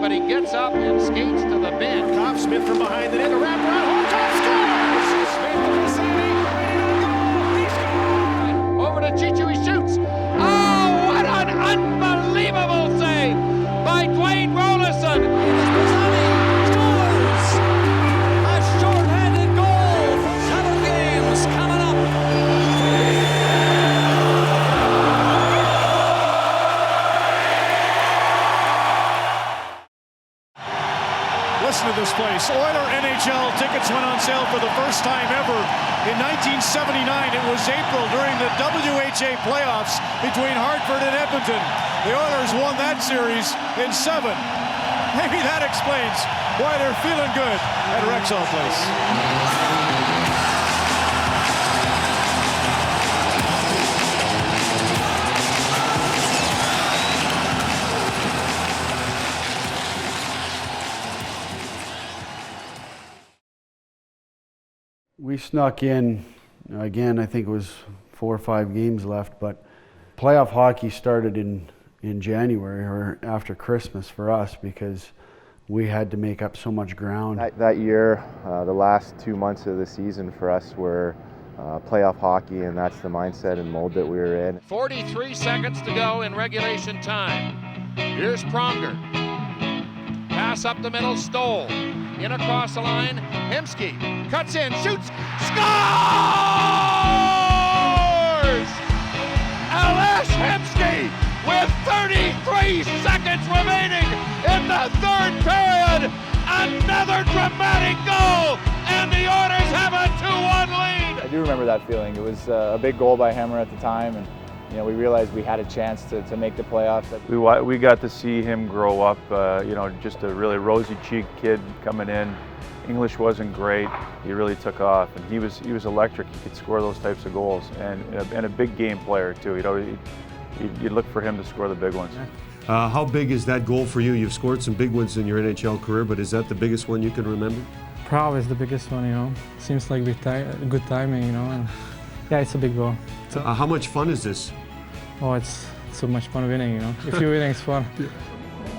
but he gets up and skates to the bin. Cobb Smith from behind the net, a wrap around, Horcoff scores! Smith with the save, ready to go, he scores! Over to Chichu, he shoots. Oh, what an unbelievable save by Dwayne Rolison. Pisani scores! A short-handed goal for 7 games coming up. Listen to this place. Oiler NHL tickets went on sale for the first time ever. In 1979, it was April during the WHA playoffs between Hartford and Edmonton. The Oilers won that series in 7. Maybe that explains why they're feeling good at Rexall Place. We snuck in, again, I think it was 4 or 5 games left, but playoff hockey started in January or after Christmas for us because we had to make up so much ground. That year, the last 2 months of the season for us were playoff hockey, and that's the mindset and mode that we were in. 43 seconds to go in regulation time. Here's Pronger. Pass up the middle, Stoll. In across the line, Hemsky cuts in, shoots, scores! Alex Hemsky with 33 seconds remaining in the third period. Another dramatic goal, and the Oilers have a 2-1 lead. I do remember that feeling. It was a big goal by Hemmer at the time, and we realized we had a chance to make the playoffs. We got to see him grow up, just a really rosy-cheeked kid coming in. English wasn't great. He really took off, and he was electric. He could score those types of goals, and a big game player too. You'd look for him to score the big ones. How big is that goal for you? You've scored some big ones in your NHL career, but is that the biggest one you can remember? Probably is the biggest one, Seems like good timing, and yeah, it's a big goal. So, how much fun is this? Oh, it's so much fun winning, If you're winning, it's fun.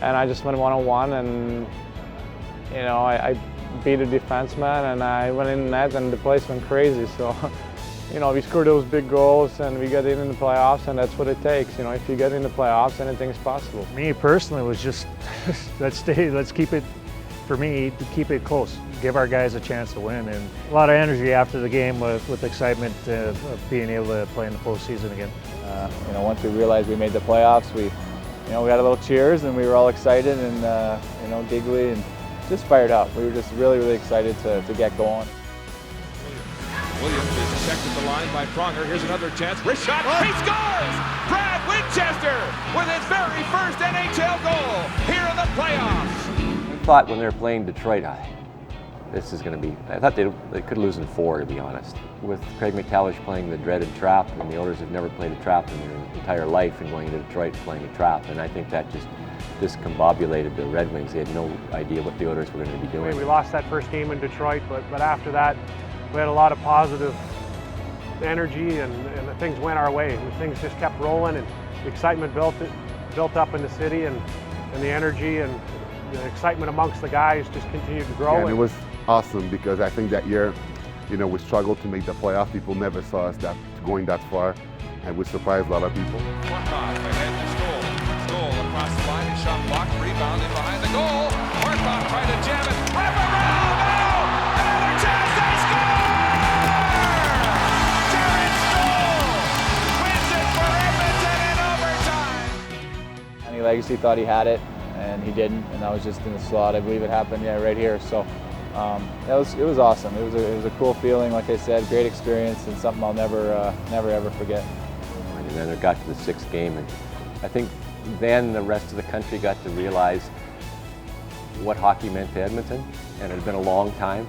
And I just went one-on-one, and I beat a defenseman, and I went in the net, and the place went crazy. So, we scored those big goals, and we got in the playoffs, and that's what it takes. If you get in the playoffs, anything's possible. Me personally was just let's keep it. For me, to keep it close, give our guys a chance to win, and a lot of energy after the game with excitement of being able to play in the postseason again. Once we realized we made the playoffs, we got a little cheers, and we were all excited and giggly and just fired up. We were just really, really excited to get going. Williams is checked at the line by Pronger. Here's another chance. Wrist shot. He scores! Brad Winchester with his very first NHL goal here in the playoffs. I thought when they were playing Detroit, this is going to be, I thought they could lose in 4, to be honest. With Craig McTavish playing the dreaded trap, and the Oilers have never played a trap in their entire life, and going to Detroit playing a trap, and I think that just discombobulated the Red Wings. They had no idea what the Oilers were going to be doing. We lost that first game in Detroit, but after that, we had a lot of positive energy, and things went our way. And things just kept rolling, and the excitement built up in the city, and the energy and the excitement amongst the guys just continued to grow. Yeah, and it was awesome because I think that year, we struggled to make the playoff. People never saw us going that far, and we surprised a lot of people. Horcoff ahead to Stoll. Stoll across the line, his shot blocked, rebounded behind the goal. Horcoff tried to jam it. Wrap around now! Another chance, they score! Jared Stoll wins it for Edmonton in overtime. Any Legacy thought he had it, and he didn't, and I was just in the slot. I believe it happened, right here. So it was awesome. It was a cool feeling, like I said, great experience, and something I'll never ever forget. And then it got to the 6th game, and I think then the rest of the country got to realize what hockey meant to Edmonton, and it had been a long time.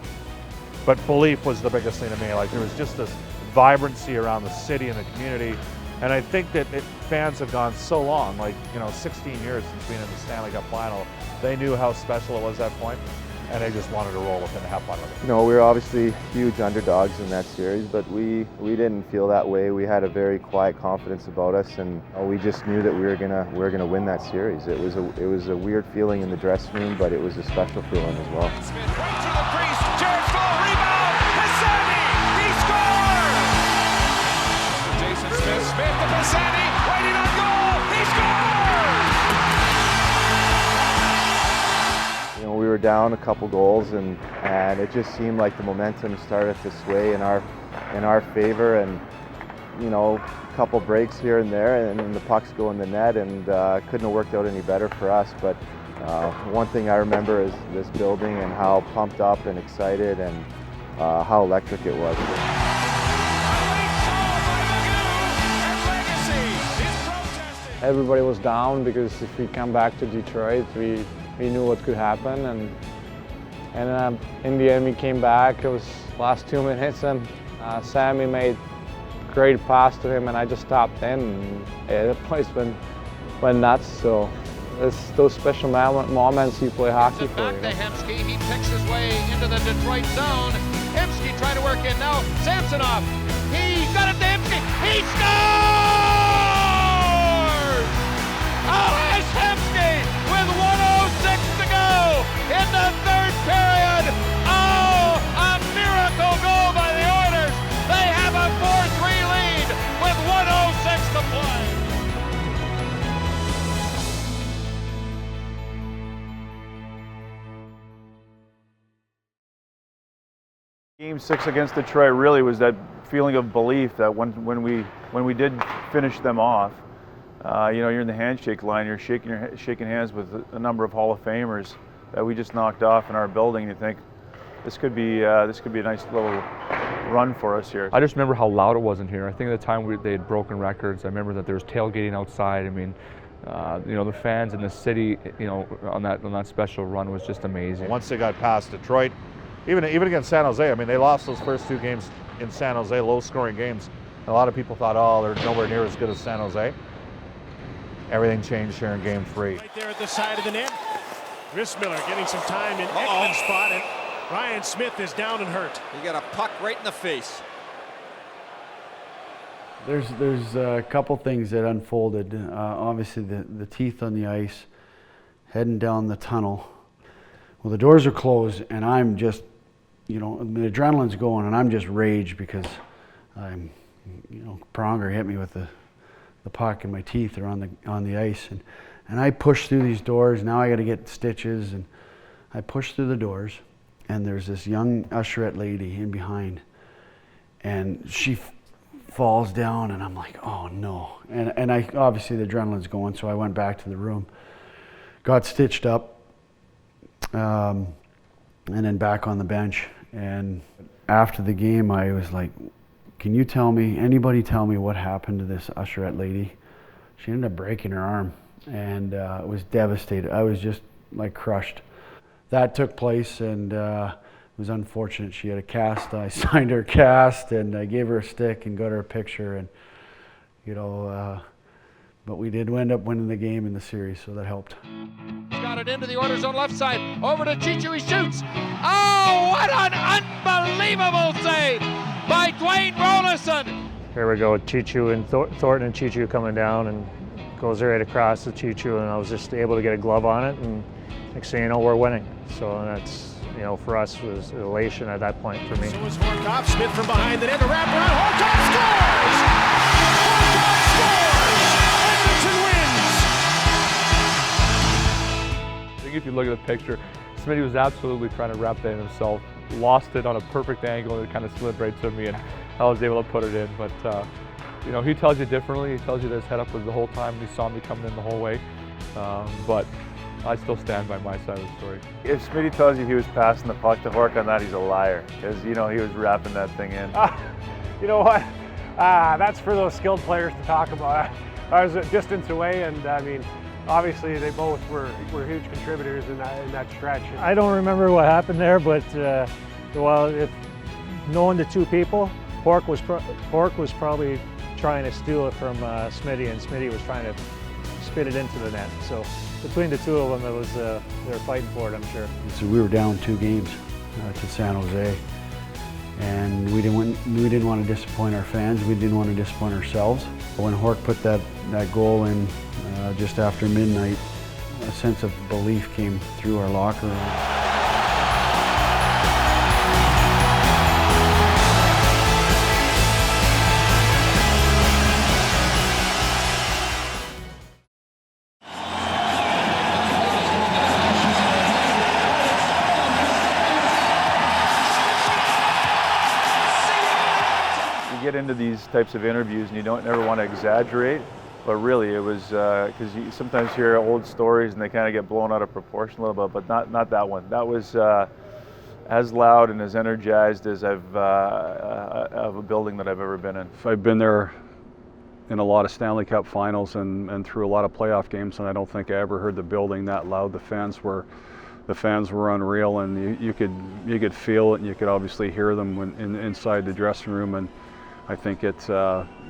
But belief was the biggest thing to me. Like, there was just this vibrancy around the city and the community. And I think that fans have gone so long, 16 years since being in the Stanley Cup Final. They knew how special it was at that point. and they just wanted to roll with it and have fun with it. You know, we were obviously huge underdogs in that series, but we didn't feel that way. We had a very quiet confidence about us, and we just knew that we were gonna win that series. It was a weird feeling in the dressing room, but it was a special feeling as well. Smith right to the crease. Jared Stoll rebound. Pisani, he scores! Jason Smith, Smith to Pisani, waiting on goal. He scores! You know, we were down a couple goals, and it just seemed like the momentum started to sway in our favor, and you know, a couple breaks here and there, and then the pucks go in the net, and couldn't have worked out any better for us. But one thing I remember is this building and how pumped up and excited and how electric it was. Everybody was down because if we come back to Detroit, we knew what could happen, and in the end we came back. It was last 2 minutes, and Sammy made a great pass to him, and I just stopped in. And the place went nuts. So it's those special moments you play hockey for. Back to Hemsky, he picks his way into the Detroit zone. Hemsky trying to work in now. Samsonov, he got it to Hemsky. He scores! Alex Hemsky with 1:06 to go in the third period. Oh, a miracle goal by the Oilers. They have a 4-3 lead with 1:06 to play. Game 6 against Detroit really was that feeling of belief that when we did finish them off, you know, you're in the handshake line, you're shaking hands with a number of Hall of Famers that we just knocked off in our building. You think this could be a nice little run for us here. I just remember how loud it was in here. I think at the time they had broken records. I remember that there was tailgating outside. I mean, you know, the fans in the city, you know, on that special run was just amazing. Once they got past Detroit, even against San Jose, I mean, they lost those first 2 games in San Jose, low-scoring games. A lot of people thought, oh, they're nowhere near as good as San Jose. Everything changed here in Game 3. Right there at the side of the net. Miller getting some time in Ekman's spot, and Ryan Smith is down and hurt. He got a puck right in the face. There's a couple things that unfolded. Obviously, the teeth on the ice, heading down the tunnel. Well, the doors are closed, and I'm just, you know, the adrenaline's going, and I'm just rage because I'm, you know, Pronger hit me with the puck, and my teeth are on the ice, and I push through these doors. Now I got to get stitches, and I push through the doors, and there's this young usherette lady in behind, and she falls down, and I'm like, oh no, and I obviously the adrenaline's going, so I went back to the room, got stitched up, and then back on the bench. And after the game, I was like, can you tell me, anybody tell me what happened to this usherette lady? She ended up breaking her arm, and it was devastated. I was just like crushed. That took place, and it was unfortunate. She had a cast. I signed her cast, and I gave her a stick and got her a picture, and you know, but we did end up winning the game in the series, so that helped. He's got it into the Oilers' zone left side. Over to Chichu, he shoots. Oh, what an unbelievable save by Dwayne Rolison. Here we go, Chichu and Thornton and Chichu coming down, and goes right across to Chichu, and I was just able to get a glove on it, and next thing you know, we're winning. So that's, you know, for us was elation at that point for me. So is Horkoff. Smith from behind the net, a wraparound. Horkoff scores! Horkoff scores! Edmonton wins! I think if you look at the picture, Smitty was absolutely trying to wrap that in himself. Lost it on a perfect angle, and it kind of slid right to me, and I was able to put it in. But you know, he tells you differently. He tells you that his head up was the whole time, and he saw me coming in the whole way. But I still stand by my side of the story. If Smitty tells you he was passing the puck to Hork on that, he's a liar, because you know he was wrapping that thing in. You know what? That's for those skilled players to talk about. I was a distance away, and I mean, obviously they both were huge contributors in that stretch. I don't remember what happened there, but well, if knowing the two people, Hork was probably trying to steal it from Smitty, and Smitty was trying to fit it into the net. So between the two of them, it was they were fighting for it, I'm sure. So we were down 2 games to San Jose, and we didn't want to disappoint our fans. We didn't want to disappoint ourselves. But when Hork put that goal in just after midnight, a sense of belief came through our locker room. Get into these types of interviews and you don't never want to exaggerate, but really it was because you sometimes hear old stories and they kind of get blown out of proportion a little bit, but not that one. That was as loud and as energized as of a building that I've ever been in. I've been there in a lot of Stanley Cup Finals and through a lot of playoff games, and I don't think I ever heard the building that loud. The fans were unreal, and you could feel it, and you could obviously hear them when inside the dressing room. And I think it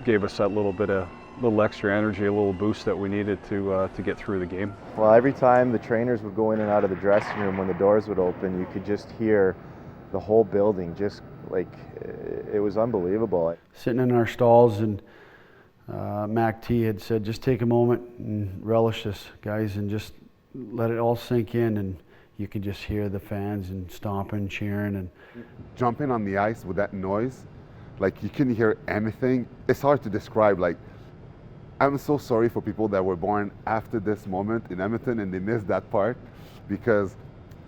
gave us that little extra energy, a little boost that we needed to get through the game. Well, every time the trainers would go in and out of the dressing room, when the doors would open, you could just hear the whole building, just like, it was unbelievable. Sitting in our stalls, and Mac T had said, just take a moment and relish this, guys, and just let it all sink in, and you can just hear the fans and stomping, cheering. And jumping on the ice with that noise, like you couldn't hear anything. It's hard to describe. Like, I'm so sorry for people that were born after this moment in Edmonton and they missed that part, because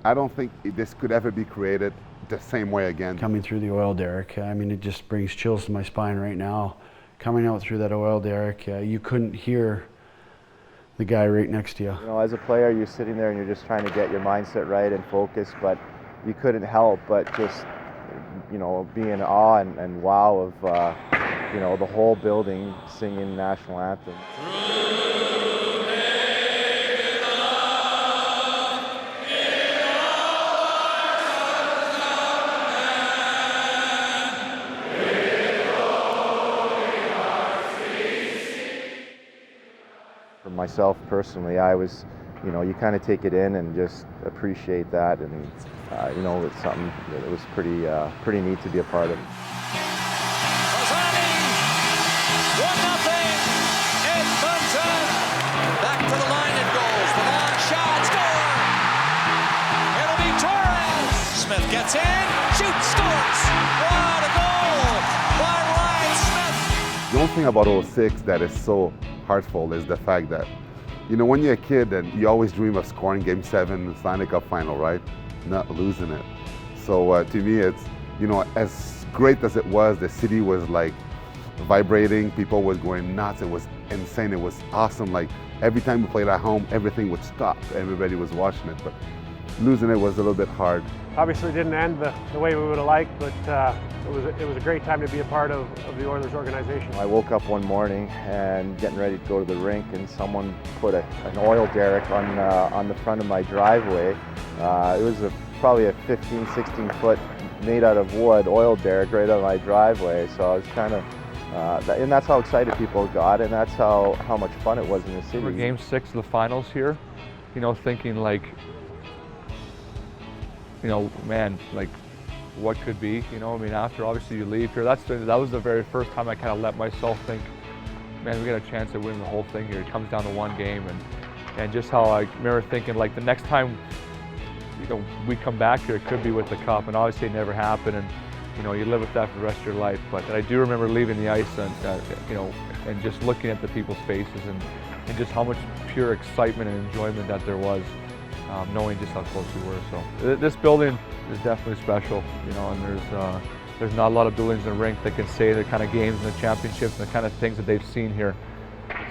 I don't think this could ever be created the same way again. Coming through the oil derrick, I mean, it just brings chills to my spine right now. Coming out through that oil derrick, you couldn't hear the guy right next to you. You know, as a player, you're sitting there and you're just trying to get your mindset right and focus, but you couldn't help but just, you know, be in awe and wow of, you know, the whole building singing national anthem. For myself personally, I was, you know, you kind of take it in and just appreciate that, and you know, it's something that it was pretty neat to be a part of. 1-0, Edmonton. Back to the line it goes. The long shot, score. It'll be Torres. Smith gets in, shoots, scores. What a goal by Ryan Smith. The only thing about 06 that is so heartful is the fact that, you know, when you're a kid and you always dream of scoring Game 7 in the Stanley Cup Final, right? Not losing it. So to me, it's, you know, as great as it was, the city was like vibrating, people was going nuts, it was insane, it was awesome. Like every time we played at home, everything would stop, everybody was watching it, but losing it was a little bit hard. Obviously didn't end the way we would have liked, but it was a great time to be a part of the Oilers organization. I woke up one morning and getting ready to go to the rink, and someone put an oil derrick on the front of my driveway. It was probably a 15, 16 foot made out of wood oil derrick right on my driveway. So I was kind of, and that's how excited people got, and that's how much fun it was in the city. For Game 6 of the finals here, you know, thinking like, you know, man, like what could be, you know, I mean, after obviously you leave here, that was the very first time I kind of let myself think, man, we got a chance to win the whole thing here. It comes down to one game, and just how I remember thinking, like, the next time, you know, we come back here, it could be with the cup, and obviously it never happened, and, you know, you live with that for the rest of your life. But I do remember leaving the ice and, you know, and just looking at the people's faces and just how much pure excitement and enjoyment that there was. Knowing just how close we were. So this building is definitely special, you know, and there's not a lot of buildings in the rink that can say the kind of games and the championships and the kind of things that they've seen here.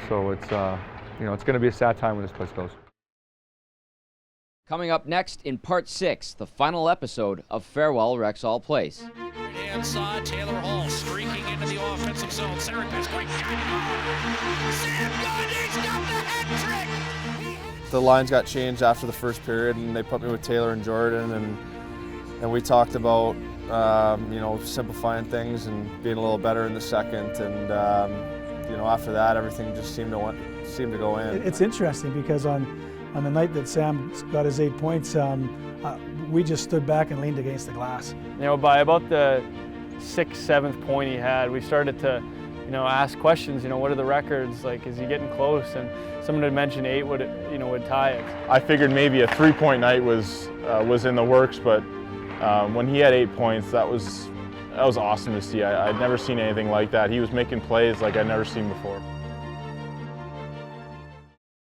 So it's, you know, it's going to be a sad time when this place goes. Coming up next in part 6, the final episode of Farewell Rexall Place. Right-hand side, Taylor Hall streaking into the offensive zone. Sarah Pitts, great shot. Sam Gundy's got the hat trick. The lines got changed after the first period, and they put me with Taylor and Jordan, and we talked about you know, simplifying things and being a little better in the second, and you know, after that, everything just seemed to go in. It's interesting because on the night that Sam got his 8 points, we just stood back and leaned against the glass. You know, by about the 6th, 7th point he had, we started to, you know, ask questions. You know, what are the records? Like, is he getting close? And someone had mentioned 8 would tie it. I figured maybe a 3-point night was in the works, but when he had 8 points, that was awesome to see. I'd never seen anything like that. He was making plays like I'd never seen before.